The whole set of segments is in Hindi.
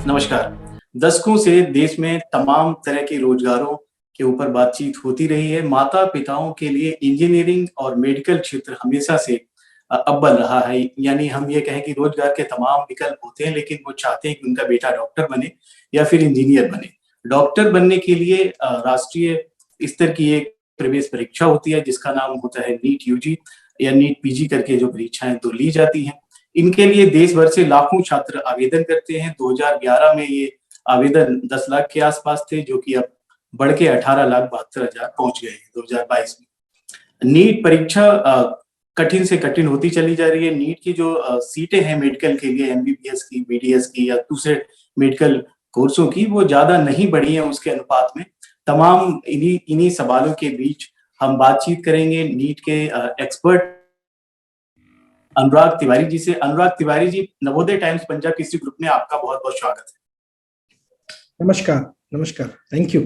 नमस्कार। दशकों से देश में तमाम तरह के रोजगारों के ऊपर बातचीत होती रही है। माता-पिताओं के लिए इंजीनियरिंग और मेडिकल क्षेत्र हमेशा से अव्वल रहा है। यानी हम ये कहें कि रोजगार के तमाम विकल्प होते हैं, लेकिन वो चाहते हैं कि उनका बेटा डॉक्टर बने या फिर इंजीनियर बने। डॉक्टर बनने के लिए राष्ट्रीय स्तर की एक प्रवेश परीक्षा होती है, जिसका नाम होता है नीट यूजी या नीट पीजी करके जो परीक्षाएँ तो ली जाती हैं। इनके लिए देश भर से लाखों छात्र आवेदन करते हैं। 2011 में ये आवेदन 10 लाख के आसपास थे, जो कि अब बढ़ के 18,72,000 पहुँच गए हैं 2022 में। नीट परीक्षा कठिन से कठिन होती चली जा रही है। नीट की जो सीटें हैं मेडिकल के लिए एमबीबीएस की, बीडीएस की या दूसरे मेडिकल कोर्सों की, वो ज़्यादा नहीं बढ़ी हैं उसके अनुपात में। तमाम इन्हीं सवालों के बीच हम बातचीत करेंगे नीट के एक्सपर्ट अनुराग तिवारी जी से। अनुराग तिवारी जी, नवोदय टाइम्स पंजाब केसरी ग्रुप में आपका बहुत-बहुत स्वागत है। नमस्कार, नमस्कार, थैंक यू।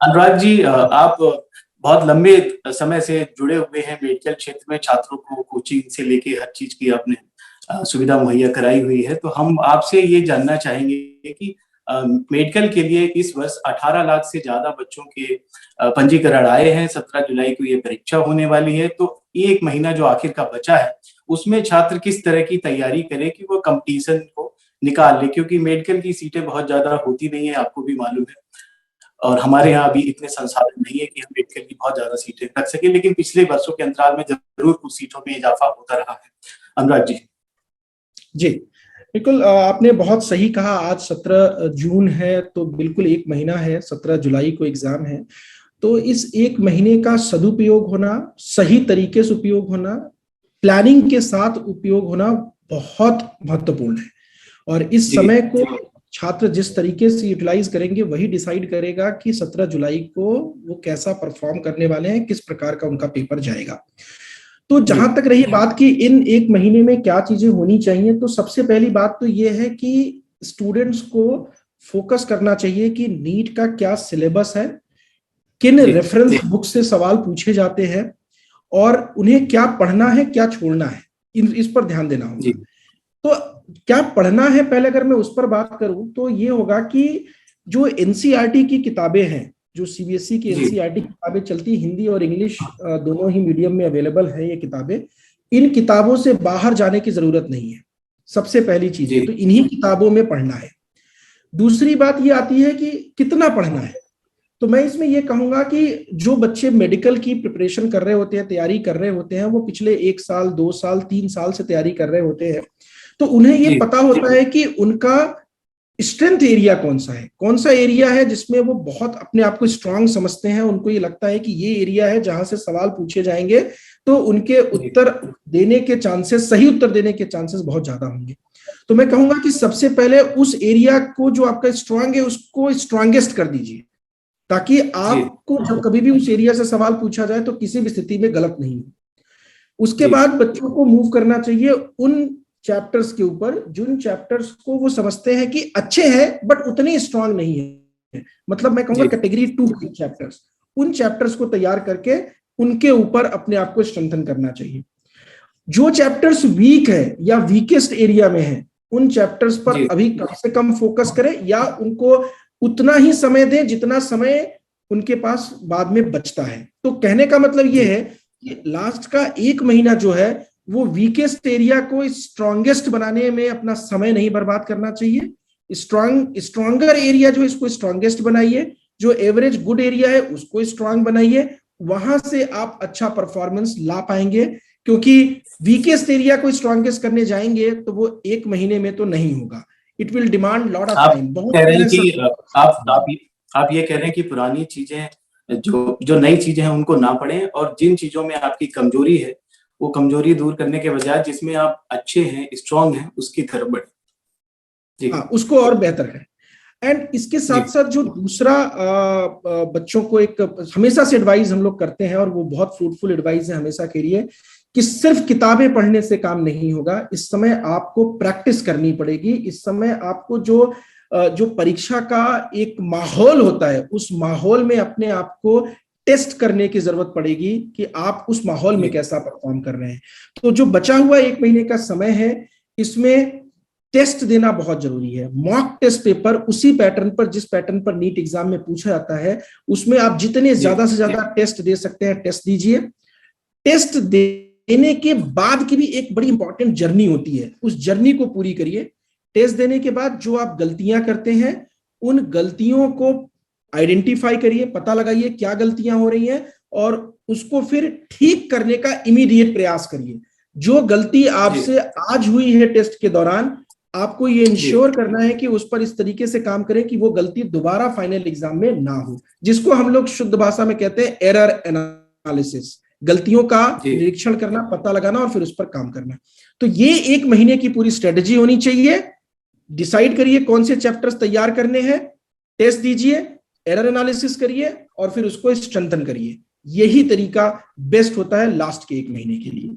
अनुराग जी, आप बहुत लंबे समय से जुड़े हुए हैं मेडिकल क्षेत्र में, छात्रों को कोचिंग से लेके हर चीज़ की आपने सुविधा मुहैया कराई हुई है। तो हम आपसे ये जानना चाहेंगे कि मेडिकल के लिए इस वर्ष 18 लाख से ज़्यादा बच्चों के पंजीकरण आए हैं। 17 जुलाई को ये परीक्षा होने वाली है, तो 1 महीना जो आखिर का बचा है, उसमें छात्र किस तरह की तैयारी करें कि वो कॉम्पिटिशन को निकाल ले? क्योंकि मेडिकल की सीटें बहुत ज़्यादा होती नहीं है, आपको भी मालूम है। और हमारे यहाँ अभी इतने संसाधन नहीं है कि हम मेडिकल की बहुत ज़्यादा सीटें रख सकें, लेकिन पिछले वर्षों के अंतराल में ज़रूर कुछ सीटों में इजाफा होता रहा है। अनुराग जी। जी, बिल्कुल आपने बहुत सही कहा। आज 17 जून है, तो बिल्कुल 1 महीना है, 17 जुलाई को एग्जाम है। तो इस 1 महीने का सदुपयोग होना, सही तरीके से उपयोग होना, प्लानिंग के साथ उपयोग होना बहुत महत्वपूर्ण है। और इस समय को छात्र जिस तरीके से यूटिलाइज करेंगे, वही डिसाइड करेगा कि 17 जुलाई को वो कैसा परफॉर्म करने वाले हैं, किस प्रकार का उनका पेपर जाएगा। तो जहां तक रही बात कि इन 1 महीने में क्या चीजें होनी चाहिए, तो सबसे पहली बात तो ये है कि स्टूडेंट्स को फोकस करना चाहिए कि नीट का क्या सिलेबस है, किन रेफरेंस बुक से सवाल पूछे जाते हैं और उन्हें क्या पढ़ना है, क्या छोड़ना है, इस पर ध्यान देना होगा। तो क्या पढ़ना है, पहले अगर मैं उस पर बात करूं तो ये होगा कि जो एनसीईआरटी की किताबें हैं, जो सीबीएसई की एनसीईआरटी किताबें चलती, हिंदी और इंग्लिश दोनों ही मीडियम में अवेलेबल है ये किताबें, इन किताबों से बाहर जाने की जरूरत नहीं है। सबसे पहली चीज है, तो इन्हीं किताबों में पढ़ना है। दूसरी बात ये आती है कि कितना पढ़ना है। तो मैं इसमें ये कहूंगा कि जो बच्चे मेडिकल की प्रिपरेशन कर रहे होते हैं, तैयारी कर रहे होते हैं, वो पिछले 1 साल, 2 साल, 3 साल से तैयारी कर रहे होते हैं, तो उन्हें ये पता होता है कि उनका स्ट्रेंथ एरिया कौन सा है, कौन सा एरिया है जिसमें वो बहुत अपने आप को स्ट्रांग समझते हैं। उनको ये लगता है कि ये एरिया है जहां से सवाल पूछे जाएंगे तो उनके उत्तर देने के चांसेस, सही उत्तर देने के चांसेस बहुत ज्यादा होंगे। तो मैं कहूंगा कि सबसे पहले उस एरिया को जो आपका स्ट्रांग है उसको स्ट्रांगेस्ट कर दीजिए, ताकि आपको जब कभी भी उस एरिया से सवाल पूछा जाए तो किसी भी स्थिति में गलत नहीं हो। उसके बाद बच्चों को मूव करना चाहिए उन चैप्टर्स के ऊपर जिन चैप्टर्स को वो समझते हैं कि अच्छे हैं बट उतने स्ट्रांग नहीं है। मतलब मैं कहूंगा कैटेगरी 2 के चैप्टर्स, उन चैप्टर्स को तैयार करके उनके ऊपर अपने आप को स्ट्रेंथन करना चाहिए। जो चैप्टर्स वीक है या वीकेस्ट एरिया में है, उन चैप्टर्स पर अभी कम से कम फोकस करें या उनको उतना ही समय दें जितना समय उनके पास बाद में बचता है। तो कहने का मतलब ये है कि लास्ट का 1 महीना जो है वो वीकेस्ट एरिया को स्ट्रॉन्गेस्ट बनाने में अपना समय नहीं बर्बाद करना चाहिए। स्ट्रॉन्गर एरिया जो इसको स्ट्रॉन्गेस्ट बनाइए, जो एवरेज गुड एरिया है उसको स्ट्रॉन्ग बनाइए, वहां से आप अच्छा परफॉर्मेंस ला पाएंगे। क्योंकि वीकेस्ट एरिया को स्ट्रॉन्गेस्ट करने जाएंगे तो वो 1 महीने में तो नहीं होगा। It will demand lot of time. आप ये कह रहे हैं कि पुरानी चीजें, जो नई चीजें हैं उनको ना पढ़ें, और जिन चीजों में आपकी कमजोरी है वो कमजोरी दूर करने के बजाय जिसमें आप अच्छे हैं, स्ट्रांग हैं, उसकी तरफ बढ़े। उसको और बेहतर है। एंड इसके साथ साथ जो दूसरा बच्चों को एक हमेशा से एडवाइस हम लोग करते हैं, और वो बहुत फ्रूटफुल एडवाइस है हमेशा के लिए, कि सिर्फ किताबें पढ़ने से काम नहीं होगा। इस समय आपको प्रैक्टिस करनी पड़ेगी। इस समय आपको जो परीक्षा का एक माहौल होता है, उस माहौल में अपने आप को टेस्ट करने की जरूरत पड़ेगी कि आप उस माहौल में कैसा परफॉर्म कर रहे हैं। तो जो बचा हुआ 1 महीने का समय है, इसमें टेस्ट देना बहुत जरूरी है। मॉक टेस्ट पेपर उसी पैटर्न पर, जिस पैटर्न पर नीट एग्जाम में पूछा जाता है, उसमें आप जितने ज्यादा से ज्यादा टेस्ट दे सकते हैं टेस्ट दीजिए। टेस्ट देने के बाद की भी एक बड़ी इंपॉर्टेंट जर्नी होती है, उस जर्नी को पूरी करिए। टेस्ट देने के बाद जो आप गलतियां करते हैं, उन गलतियों को आइडेंटिफाई करिए, पता लगाइए क्या गलतियां हो रही हैं, और उसको फिर ठीक करने का इमीडिएट प्रयास करिए। जो गलती आपसे आज हुई है टेस्ट के दौरान, आपको ये इंश्योर करना है कि उस पर इस तरीके से काम करें कि वो गलती दोबारा फाइनल एग्जाम में ना हो, जिसको हम लोग शुद्ध भाषा में कहते हैं एरर एनालिसिस। गलतियों का निरीक्षण करना, पता लगाना और फिर उस पर काम करना। तो ये 1 महीने की पूरी स्ट्रेटजी होनी चाहिए। डिसाइड करिए कौन से चैप्टर्स तैयार करने हैं, टेस्ट दीजिए, एरर एनालिसिस करिए और फिर उसको स्ट्रेंथन करिए। यही तरीका बेस्ट होता है लास्ट के 1 महीने के लिए।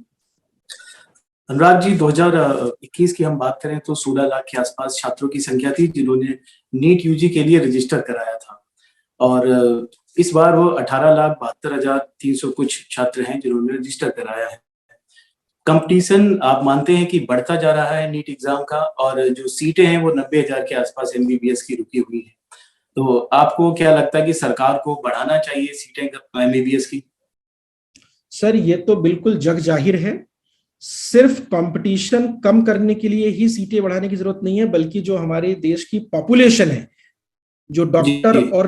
अनुराग जी, 2021 की हम बात करें तो 16 लाख के आसपास छात्रों की संख्या थी जिन्होंने नीट यूजी के लिए रजिस्टर कराया था, और इस बार वो 18,72,300 कुछ छात्र हैं जिन्होंने रजिस्टर कराया है। कंपटीशन आप मानते हैं कि बढ़ता जा रहा है नीट एग्जाम का, और जो सीटें हैं वो 90,000 के आसपास एमबीबीएस की रुकी हुई है। तो आपको क्या लगता है कि सरकार को बढ़ाना चाहिए सीटें एमबीबीएस की? सर, ये तो बिल्कुल जग जाहिर है। सिर्फ कंपटीशन कम करने के लिए ही सीटें बढ़ाने की जरूरत नहीं है, बल्कि जो हमारे देश की पॉपुलेशन है, जो डॉक्टर और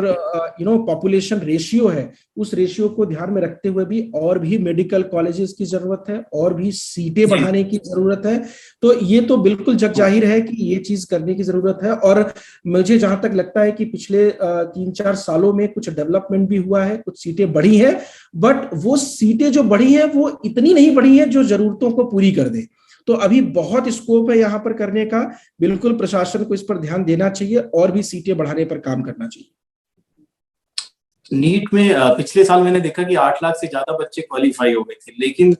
पॉपुलेशन रेशियो है, उस रेशियो को ध्यान में रखते हुए भी और भी मेडिकल कॉलेजेस की जरूरत है, और भी सीटें बढ़ाने की जरूरत है। तो ये तो बिल्कुल जग जाहिर है कि ये चीज करने की जरूरत है। और मुझे जहां तक लगता है कि पिछले 3-4 सालों में कुछ डेवलपमेंट भी हुआ है, कुछ सीटें बढ़ी हैं, बट वो सीटें जो बढ़ी हैं वो इतनी नहीं बढ़ी है जो जरूरतों को पूरी कर दे। तो अभी बहुत स्कोप है यहाँ पर करने का। बिल्कुल प्रशासन को इस पर ध्यान देना चाहिए और भी सीटें बढ़ाने पर काम करना चाहिए। नीट में पिछले साल मैंने देखा कि 8 लाख से ज्यादा बच्चे क्वालिफाई हो गए थे, लेकिन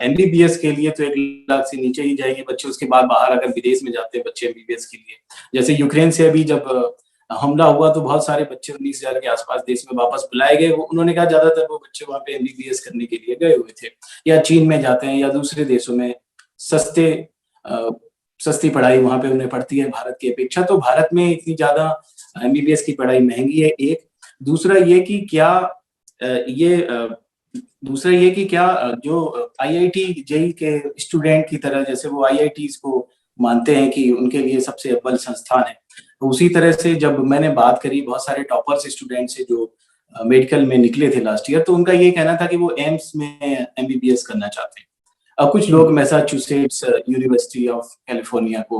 एमबीबीएस के लिए तो 1 लाख से नीचे ही जाएंगे बच्चे। उसके बाद बाहर अगर विदेश में जाते हैं बच्चे एमबीबीएस के लिए, जैसे यूक्रेन से अभी जब हमला हुआ तो बहुत सारे बच्चे 19,000 के आसपास देश में वापस बुलाए गए। उन्होंने कहा ज्यादातर वो बच्चे वहां पे एमबीबीएस करने के लिए गए हुए थे, या चीन में जाते हैं या दूसरे देशों में सस्ती पढ़ाई वहां पे उन्हें पड़ती है भारत की अपेक्षा। तो भारत में इतनी ज्यादा एमबीबीएस की पढ़ाई महंगी है, एक। दूसरा ये कि क्या जो आईआईटी जेई के स्टूडेंट की तरह, जैसे वो आईआईटीज को मानते हैं कि उनके लिए सबसे अव्वल संस्थान है, तो उसी तरह से जब मैंने बात करी बहुत सारे टॉपर्स स्टूडेंट से जो मेडिकल में निकले थे लास्ट ईयर, तो उनका ये कहना था कि वो एम्स में एमबीबीएस करना चाहते हैं। कुछ लोग मैसाचुसेट्स यूनिवर्सिटी ऑफ कैलिफोर्निया को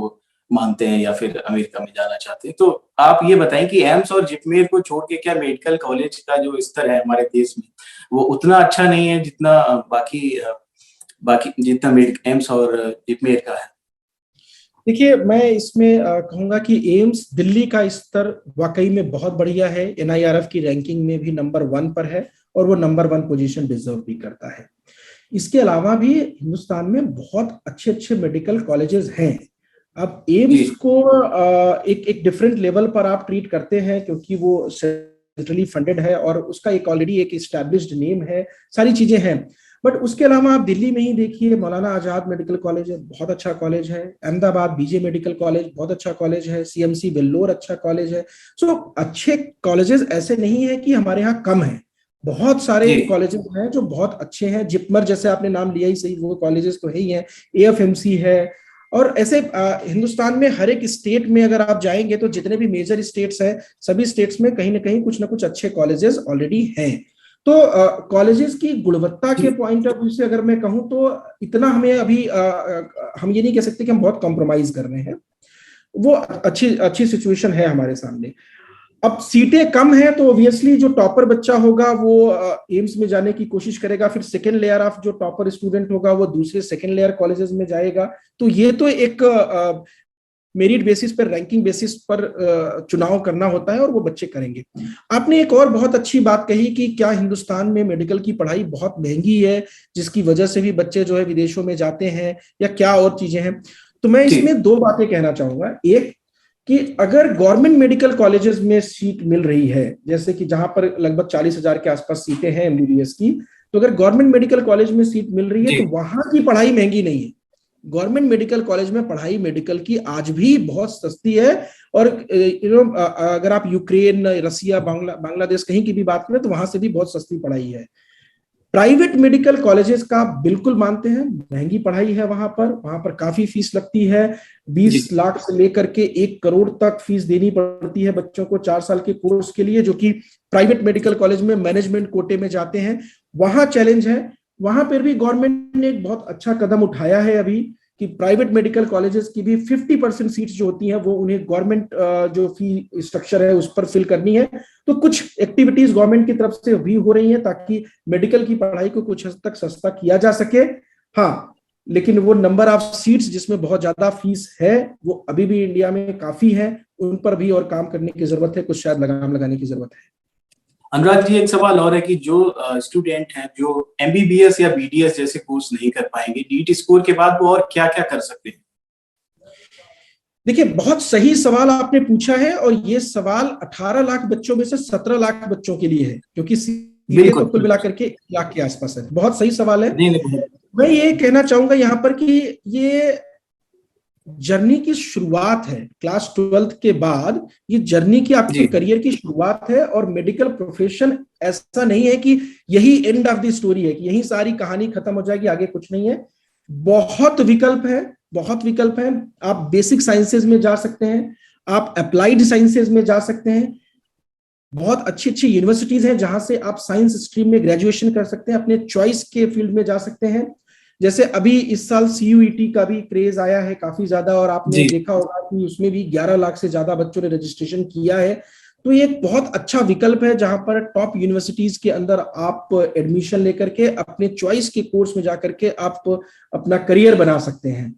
मानते हैं या फिर अमेरिका में जाना चाहते हैं। तो आप ये बताएं कि एम्स और जिपमेर को छोड़ के क्या मेडिकल कॉलेज का जो स्तर है हमारे देश में वो उतना अच्छा नहीं है जितना बाकी जितना एम्स और जिपमेर का है? देखिए, मैं इसमें कहूंगा कि एम्स दिल्ली का स्तर वाकई में बहुत बढ़िया है। एनआईआरएफ की रैंकिंग में भी नंबर 1 पर है और वो नंबर 1 पोजीशन डिजर्व भी करता है। इसके अलावा भी हिंदुस्तान में बहुत अच्छे अच्छे मेडिकल कॉलेजेस हैं। अब एम्स को एक डिफरेंट लेवल पर आप ट्रीट करते हैं क्योंकि वो सेंट्रली फंडेड है और उसका एक ऑलरेडी एक एस्टैब्लिश्ड नेम है, सारी चीजें हैं। बट उसके अलावा आप दिल्ली में ही देखिए, मौलाना आजाद मेडिकल कॉलेज है, बहुत अच्छा कॉलेज है। अहमदाबाद बीजे मेडिकल कॉलेज बहुत अच्छा कॉलेज है। सीएमसी वेल्लोर अच्छा कॉलेज है। सो अच्छे कॉलेजेस ऐसे नहीं है कि हमारे यहाँ कम है, बहुत सारे कॉलेजेस हैं जो बहुत अच्छे हैं। जिपमर जैसे आपने नाम लिया ही सही, वो कॉलेजेस तो है ही हैं। एएफएमसी है, और ऐसे हिंदुस्तान में हर एक स्टेट में अगर आप जाएंगे तो जितने भी मेजर स्टेट्स हैं, सभी स्टेट्स में कहीं ना कहीं कुछ ना कुछ अच्छे कॉलेजेस ऑलरेडी हैं। तो कॉलेजेस की गुणवत्ता के पॉइंट ऑफ व्यू से अगर मैं कहूं तो इतना हमें अभी हम ये नहीं कह सकते कि हम बहुत कॉम्प्रोमाइज कर रहे हैं। वो अच्छी सिचुएशन है हमारे सामने। अब सीटें कम है तो ऑब्वियसली जो टॉपर बच्चा होगा वो एम्स में जाने की कोशिश करेगा, फिर सेकेंड लेयर ऑफ जो टॉपर स्टूडेंट होगा वो दूसरे सेकेंड लेयर कॉलेजेस में जाएगा। तो ये तो एक मेरिट बेसिस पर, रैंकिंग बेसिस पर चुनाव करना होता है और वो बच्चे करेंगे। आपने एक और बहुत अच्छी बात कही कि क्या हिंदुस्तान में मेडिकल की पढ़ाई बहुत महंगी है जिसकी वजह से भी बच्चे जो है विदेशों में जाते हैं, या क्या और चीजें हैं? तो मैं इसमें 2 बातें कहना चाहूंगा। एक कि अगर गवर्नमेंट मेडिकल कॉलेजेस में सीट मिल रही है, जैसे कि जहां पर लगभग 40,000 के आसपास सीटें हैं एमबीबीएस की, तो अगर गवर्नमेंट मेडिकल कॉलेज में सीट मिल रही है तो वहां की पढ़ाई महंगी नहीं है। गवर्नमेंट मेडिकल कॉलेज में पढ़ाई मेडिकल की आज भी बहुत सस्ती है। और अगर आप यूक्रेन, रसिया, बांग्लादेश कहीं की भी बात करें तो वहां से भी बहुत सस्ती पढ़ाई है। प्राइवेट मेडिकल कॉलेजेस का बिल्कुल मानते हैं, महंगी पढ़ाई है वहां पर काफी फीस लगती है। 20 लाख से लेकर के 1 करोड़ तक फीस देनी पड़ती है बच्चों को 4 साल के कोर्स के लिए, जो कि प्राइवेट मेडिकल कॉलेज में मैनेजमेंट कोटे में जाते हैं। वहां चैलेंज है। वहां पर भी गवर्नमेंट ने एक बहुत अच्छा कदम उठाया है अभी कि प्राइवेट मेडिकल कॉलेजेस की भी 50% सीट्स जो होती हैं वो उन्हें गवर्नमेंट जो फी स्ट्रक्चर है उस पर फिल करनी है। तो कुछ एक्टिविटीज गवर्नमेंट की तरफ से भी हो रही हैं ताकि मेडिकल की पढ़ाई को कुछ हद तक सस्ता किया जा सके। हाँ, लेकिन वो नंबर ऑफ सीट्स जिसमें बहुत ज्यादा फीस है वो अभी भी इंडिया में काफी है, उन पर भी और काम करने की जरूरत है, कुछ शायद लगाम लगाने की जरूरत है। अनुराग जी, एक सवाल और है कि जो स्टूडेंट हैं जो एमबीबीएस या बीडीएस जैसे कोर्स नहीं कर पाएंगे नीट स्कोर के बाद, वो और क्या क्या कर सकते हैं? देखिए, बहुत सही सवाल आपने पूछा है, और ये सवाल 18 लाख बच्चों में से 17 लाख बच्चों के लिए है, क्योंकि सीधे तो कुल मिलाकर के 1 लाख के आसपास है। बहुत सही सवाल है। मैं ये कहना चाहूंगा यहाँ पर कि ये जर्नी की शुरुआत है। क्लास 12th के बाद ये जर्नी की आपके करियर की शुरुआत है, और मेडिकल प्रोफेशन ऐसा नहीं है कि यही एंड ऑफ द स्टोरी है, कि यही सारी कहानी खत्म हो जाएगी, आगे कुछ नहीं है। बहुत विकल्प है, बहुत विकल्प है। आप बेसिक साइंसेज में जा सकते हैं, आप अप्लाइड साइंसेज में जा सकते हैं। बहुत अच्छी अच्छी यूनिवर्सिटीज हैं जहां से आप साइंस स्ट्रीम में ग्रेजुएशन कर सकते हैं, अपने चॉइस के फील्ड में जा सकते हैं। जैसे अभी इस साल सीयूईटी का भी क्रेज आया है काफी ज्यादा, और आपने देखा होगा कि उसमें भी 11 लाख से ज्यादा बच्चों ने रजिस्ट्रेशन किया है। तो ये एक बहुत अच्छा विकल्प है जहां पर टॉप यूनिवर्सिटीज के अंदर आप एडमिशन लेकर के अपने चॉइस के कोर्स में जाकर के आप अपना करियर बना सकते हैं।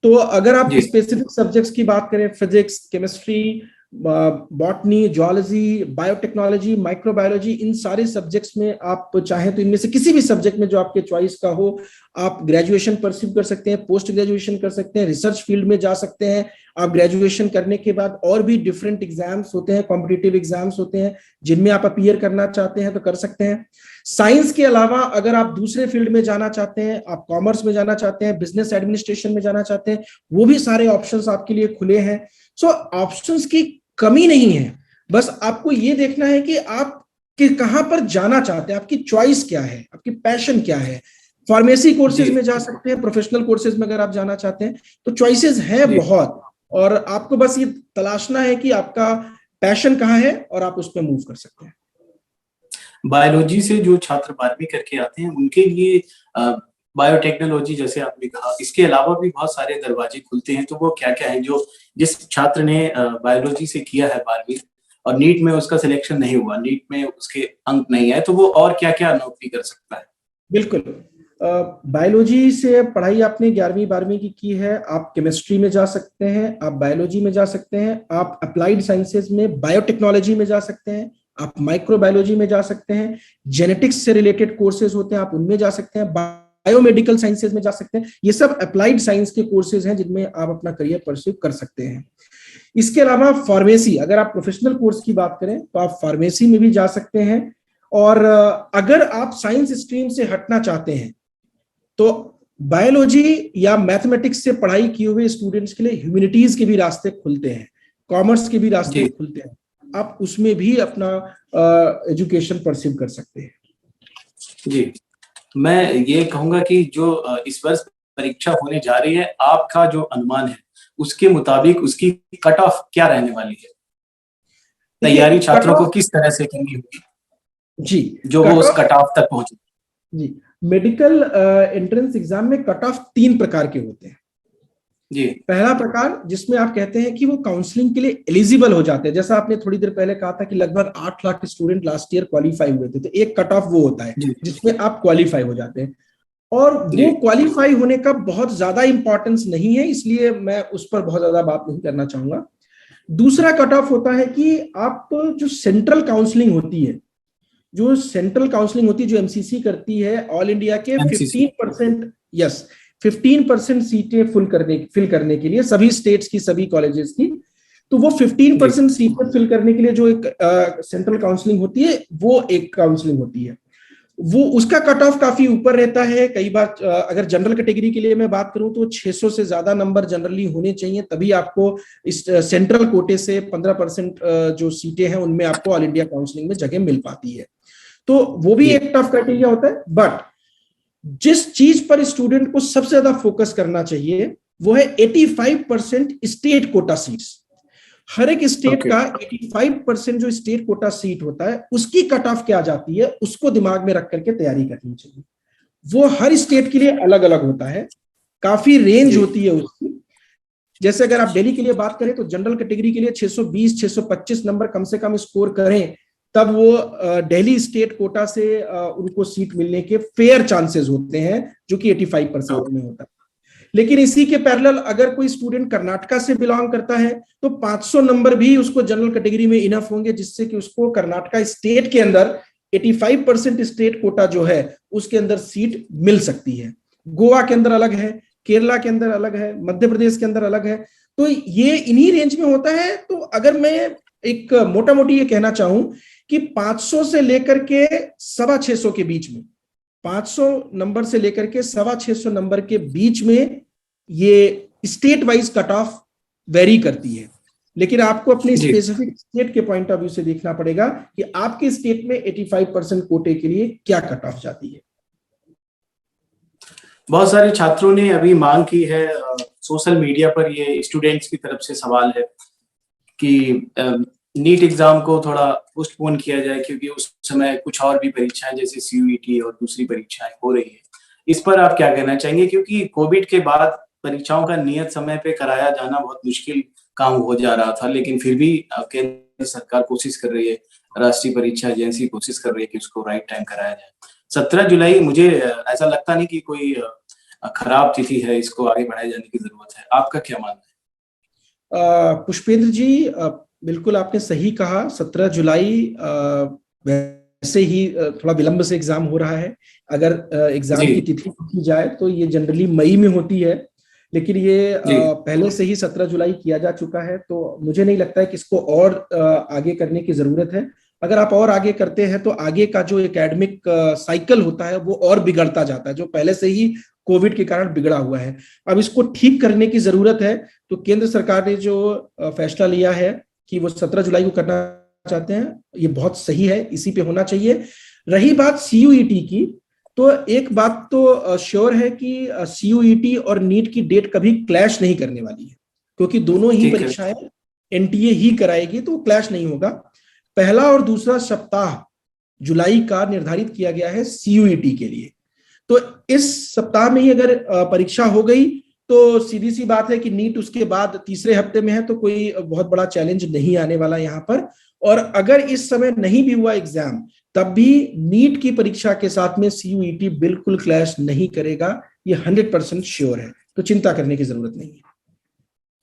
तो अगर आप स्पेसिफिक सब्जेक्ट्स की बात करें, physics, chemistry, botany, zoology, biotechnology, microbiology, इन सारे सब्जेक्ट्स में आप चाहें तो इनमें से किसी भी सब्जेक्ट में जो आपके चॉइस का हो आप ग्रेजुएशन परस्यू कर सकते हैं, पोस्ट ग्रेजुएशन कर सकते हैं, रिसर्च फील्ड में जा सकते हैं। आप ग्रेजुएशन करने के बाद और भी डिफरेंट एग्जाम्स होते हैं, कॉम्पिटिटिव एग्जाम्स होते हैं, जिनमें आप अपीयर करना चाहते हैं तो कर सकते हैं। साइंस के अलावा अगर आप दूसरे फील्ड में जाना चाहते हैं, आप कॉमर्स में जाना चाहते हैं, बिजनेस एडमिनिस्ट्रेशन में जाना चाहते हैं, वो भी सारे ऑप्शंस आपके लिए खुले हैं। सो ऑप्शंस की कमी नहीं है, बस आपको ये देखना है कि आप कहां पर जाना चाहते हैं, आपकी चॉइस क्या है, आपकी पैशन क्या है। फार्मेसी कोर्सेज में जा सकते हैं, प्रोफेशनल कोर्सेज में अगर आप जाना चाहते हैं तो चॉइसेस हैं बहुत, और आपको बस ये तलाशना है कि आपका पैशन कहाँ है और आप उसमें मूव कर सकते हैं। बायोलॉजी से जो छात्र 12वीं करके आते हैं उनके लिए बायोटेक्नोलॉजी जैसे आपने कहा, इसके अलावा भी बहुत सारे दरवाजे खुलते हैं, तो वो क्या क्या है जो जिस छात्र ने बायोलॉजी से किया है 12वीं और नीट में उसका सिलेक्शन नहीं हुआ, नीट में उसके अंक नहीं आए, तो वो और क्या क्या नौकरी कर सकता है? बिल्कुल, बायोलॉजी से पढ़ाई आपने 11वीं 12वीं की है, आप केमिस्ट्री में जा सकते हैं, आप बायोलॉजी में जा सकते हैं, आप अप्लाइड साइंसेज में बायोटेक्नोलॉजी में जा सकते हैं, आप माइक्रोबायोलॉजी में जा सकते हैं, जेनेटिक्स से रिलेटेड कोर्सेज होते हैं आप उनमें जा सकते हैं, बायोमेडिकल साइंसेज में जा सकते हैं। ये सब अप्लाइड साइंस के कोर्सेज हैं जिनमें आप अपना करियर परस्यू कर सकते हैं। इसके अलावा फार्मेसी, अगर आप प्रोफेशनल कोर्स की बात करें तो आप फार्मेसी में भी जा सकते हैं। और अगर आप साइंस स्ट्रीम से हटना चाहते हैं तो बायोलॉजी या मैथमेटिक्स से पढ़ाई किए हुए स्टूडेंट्स के लिए ह्यूमैनिटीज के भी रास्ते खुलते हैं, कॉमर्स के भी रास्ते खुलते हैं, आप उसमें भी अपना एजुकेशन परस्यू कर सकते हैं। जी, मैं ये कहूंगा कि जो इस वर्ष परीक्षा होने जा रही है, आपका जो अनुमान है उसके मुताबिक उसकी कट ऑफ क्या रहने वाली है? तैयारी छात्रों को किस तरह से करनी होगी जी जो वो उस कट ऑफ तक पहुंचे? जी, मेडिकल एंट्रेंस एग्जाम में कट ऑफ 3 प्रकार के होते हैं। जी, पहला प्रकार जिसमें आप कहते हैं कि वो काउंसलिंग के लिए एलिजिबल हो जाते हैं, जैसा आपने थोड़ी देर पहले कहा था कि लगभग 8 lakh student last year qualify हुए थे, तो एक कट ऑफ वो होता है जिसमें आप क्वालिफाई हो जाते हैं, और वो क्वालिफाई होने का बहुत ज्यादा इंपॉर्टेंस नहीं है, इसलिए मैं उस पर बहुत ज्यादा बात नहीं करना चाहूंगा। दूसरा कट ऑफ होता है कि आप जो सेंट्रल काउंसलिंग होती है, जो एमसीसी करती है, ऑल इंडिया के 15% सीटें फिल करने के लिए सभी स्टेट्स की, सभी कॉलेजेस की, तो वो 15% सीटें फिल करने के लिए जो एक सेंट्रल काउंसलिंग होती है वो एक काउंसलिंग होती है। वो उसका कट ऑफ काफी ऊपर रहता है। कई बार अगर जनरल कैटेगरी के लिए मैं बात करूं तो 600 से ज्यादा नंबर जनरली होने चाहिए, तभी आपको इस सेंट्रल कोटे से 15% जो सीटें हैं उनमें आपको ऑल इंडिया काउंसलिंग में जगह मिल पाती है। तो वो भी एक टफ क्राइटेरिया होता है। बट जिस चीज पर स्टूडेंट को सबसे ज्यादा फोकस करना चाहिए वो है 85% स्टेट कोटा सीट्स। हर एक स्टेट का 85% जो स्टेट कोटा सीट होता है उसकी कट ऑफ क्या जाती है उसको दिमाग में रख करके तैयारी करनी चाहिए। वो हर स्टेट के लिए अलग अलग होता है, काफी रेंज होती है उसकी। जैसे अगर आप दिल्ली के लिए बात करें तो जनरल कैटेगरी के लिए 620 625 नंबर कम से कम स्कोर करें, तब वो दिल्ली स्टेट कोटा से उनको सीट मिलने के फेयर चांसेस होते हैं, जो कि 85% में होता है। लेकिन इसी के पैरेलल अगर कोई स्टूडेंट कर्नाटका से बिलोंग करता है तो 500 नंबर भी उसको जनरल कैटेगरी में इनफ होंगे, जिससे कि उसको कर्नाटका स्टेट के अंदर 85% स्टेट कोटा जो है उसके अंदर सीट मिल सकती है। गोवा के अंदर अलग है, केरला के अंदर अलग है, मध्य प्रदेश के अंदर अलग है। तो ये इन्हीं रेंज में होता है। तो अगर मैं एक मोटा मोटी ये कहना चाहूं कि 500 से लेकर के 650 के बीच में, 500 नंबर से लेकर के 650 नंबर के बीच में ये state wise cut off very करती है। लेकिन आपको अपने स्पेसिफिक स्टेट के पॉइंट ऑफ व्यू से देखना पड़ेगा कि आपके स्टेट में 85% कोटे के लिए क्या कट ऑफ जाती है। बहुत सारे छात्रों ने अभी मांग की है, सोशल मीडिया पर ये स्टूडेंट्स की तरफ से सवाल है कि नीट एग्जाम को थोड़ा पोस्टपोन किया जाए, क्योंकि उस समय कुछ और भी परीक्षाएं जैसे सीयूईटी और दूसरी परीक्षाएं हो रही है। इस पर आप क्या कहना चाहेंगे, क्योंकि कोविड के बाद परीक्षाओं का नियत समय पे कराया जाना बहुत मुश्किल काम हो जा रहा था, लेकिन फिर भी केंद्र सरकार कोशिश कर रही है, राष्ट्रीय परीक्षा एजेंसी कोशिश कर रही है कि उसको राइट टाइम कराया जाए। 17 जुलाई मुझे ऐसा लगता नहीं कि कोई खराब तिथि है, इसको आगे बढ़ाए जाने की जरूरत है। आपका क्या मानना है? पुष्पेंद्र जी, बिल्कुल आपने सही कहा। 17 जुलाई वैसे ही थोड़ा विलंब से एग्जाम हो रहा है। अगर एग्जाम की तिथि की जाए तो ये जनरली मई में होती है, लेकिन ये पहले से ही 17 जुलाई किया जा चुका है। तो मुझे नहीं लगता है कि इसको और आगे करने की जरूरत है। अगर आप और आगे करते हैं तो आगे का जो एकेडमिक साइकिल होता है वो और बिगड़ता जाता है, जो पहले से ही कोविड के कारण बिगड़ा हुआ है। अब इसको ठीक करने की जरूरत है। तो केंद्र सरकार ने जो फैसला लिया है कि वो 17 जुलाई को करना चाहते हैं, ये बहुत सही है, इसी पे होना चाहिए। रही बात सीयूईटी की, तो एक बात तो श्योर है कि सीयूईटी और नीट की डेट कभी क्लैश नहीं करने वाली है, क्योंकि दोनों ही परीक्षाएं एनटीए ही कराएगी, तो क्लैश नहीं होगा। पहला और दूसरा सप्ताह जुलाई का निर्धारित किया गया है सीयूईटी के लिए। तो इस सप्ताह में ही अगर परीक्षा हो गई तो सीधी सी बात है कि नीट उसके बाद तीसरे हफ्ते में है, तो कोई बहुत बड़ा चैलेंज नहीं आने वाला यहाँ पर। और अगर इस समय नहीं भी हुआ एग्जाम, तब भी नीट की परीक्षा के साथ में सीयूईटी बिल्कुल क्लैश नहीं करेगा, ये 100% श्योर है। तो चिंता करने की जरूरत नहीं है।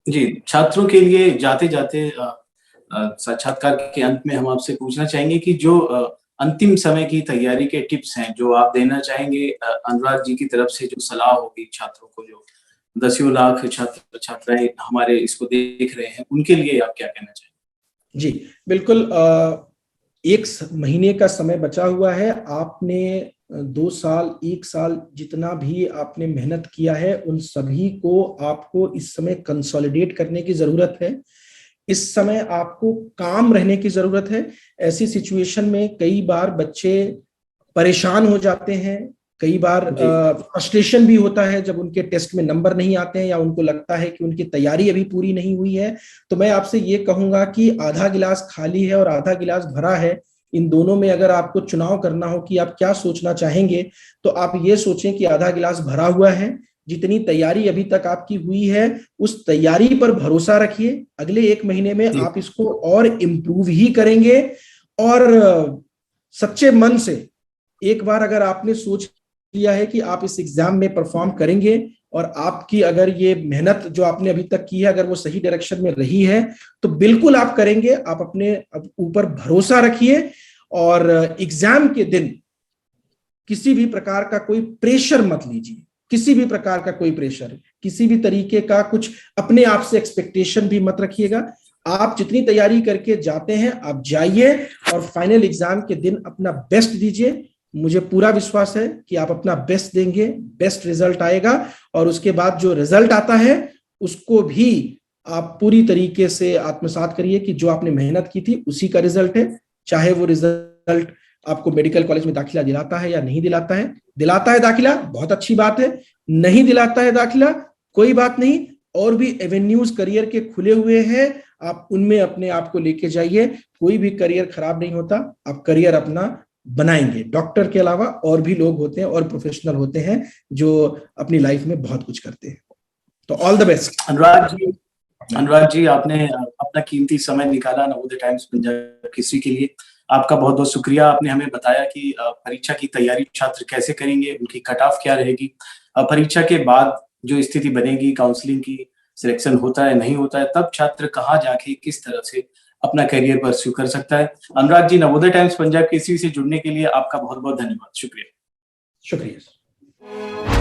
जी, छात्रों के लिए जाते जाते साक्षात्कार के अंत में हम आपसे पूछना चाहेंगे कि जो अंतिम समय की तैयारी के टिप्स हैं जो आप देना चाहेंगे, अनुराग जी की तरफ से जो सलाह होगी छात्रों को, जो दसियों लाख छात्र छात्राएं हमारे इसको देख रहे हैं, उनके लिए आप क्या कहना चाहेंगे? जी बिल्कुल, 1 महीने का समय बचा हुआ है। आपने 2 साल 1 साल जितना भी आपने मेहनत किया है, उन सभी को आपको इस समय कंसोलिडेट करने की जरूरत है। इस समय आपको काम रहने की जरूरत है। ऐसी सिचुएशन में कई बार बच्चे परेशान हो जाते हैं, कई बार फ्रस्ट्रेशन भी होता है जब उनके टेस्ट में नंबर नहीं आते हैं या उनको लगता है कि उनकी तैयारी अभी पूरी नहीं हुई है। तो मैं आपसे ये कहूंगा कि आधा गिलास खाली है और आधा गिलास भरा है, इन दोनों में अगर आपको चुनाव करना हो कि आप क्या सोचना चाहेंगे, तो आप ये सोचें कि आधा गिलास भरा हुआ है। जितनी तैयारी अभी तक आपकी हुई है उस तैयारी पर भरोसा रखिए। अगले 1 महीने में आप इसको और इम्प्रूव ही करेंगे। और सच्चे मन से एक बार अगर आपने सोच लिया है कि आप इस एग्जाम में परफॉर्म करेंगे और आपकी अगर ये मेहनत जो आपने अभी तक की है अगर वो सही डायरेक्शन में रही है, तो बिल्कुल आप करेंगे। आप अपने ऊपर भरोसा रखिए और एग्जाम के दिन किसी भी प्रकार का कोई प्रेशर मत लीजिए, किसी भी प्रकार का कोई प्रेशर, किसी भी तरीके का कुछ अपने आप से एक्सपेक्टेशन भी मत रखिएगा। आप जितनी तैयारी करके जाते हैं आप जाइए और फाइनल एग्जाम के दिन अपना बेस्ट दीजिए। मुझे पूरा विश्वास है कि आप अपना बेस्ट देंगे, बेस्ट रिजल्ट आएगा, और उसके बाद जो रिजल्ट आता है उसको भी आप पूरी तरीके से आत्मसात करिए कि जो आपने मेहनत की थी उसी का रिजल्ट है। चाहे वो रिजल्ट आपको मेडिकल कॉलेज में दाखिला दिलाता है या नहीं दिलाता है दाखिला, बहुत अच्छी बात है। नहीं दिलाता है दाखिला, कोई बात नहीं, और भी एवेन्यूज करियर के खुले हुए हैं, आप उनमें अपने आप को लेके जाइए। कोई भी करियर खराब नहीं होता, आप करियर अपना बनाएंगे। डॉक्टर के अलावा और भी लोग होते हैं और प्रोफेशनल होते हैं जो अपनी लाइफ में बहुत कुछ करते हैं। तो all the best. Anurag ji, आपने अपना कीमती समय निकाला नवोदय टाइम्स पंजाब केसरी के लिए। आपका बहुत बहुत शुक्रिया। आपने हमें बताया कि परीक्षा की तैयारी छात्र कैसे करेंगे, उनकी कट ऑफ क्या रहेगी, परीक्षा के बाद जो स्थिति बनेगी, काउंसलिंग की सिलेक्शन होता है नहीं होता है, तब छात्र कहाँ जाके किस तरह से अपना करियर परस्यू कर सकता है। अनुराग जी, नवोदय टाइम्स पंजाब केसरी से जुड़ने के लिए आपका बहुत बहुत धन्यवाद। शुक्रिया। शुक्रिया।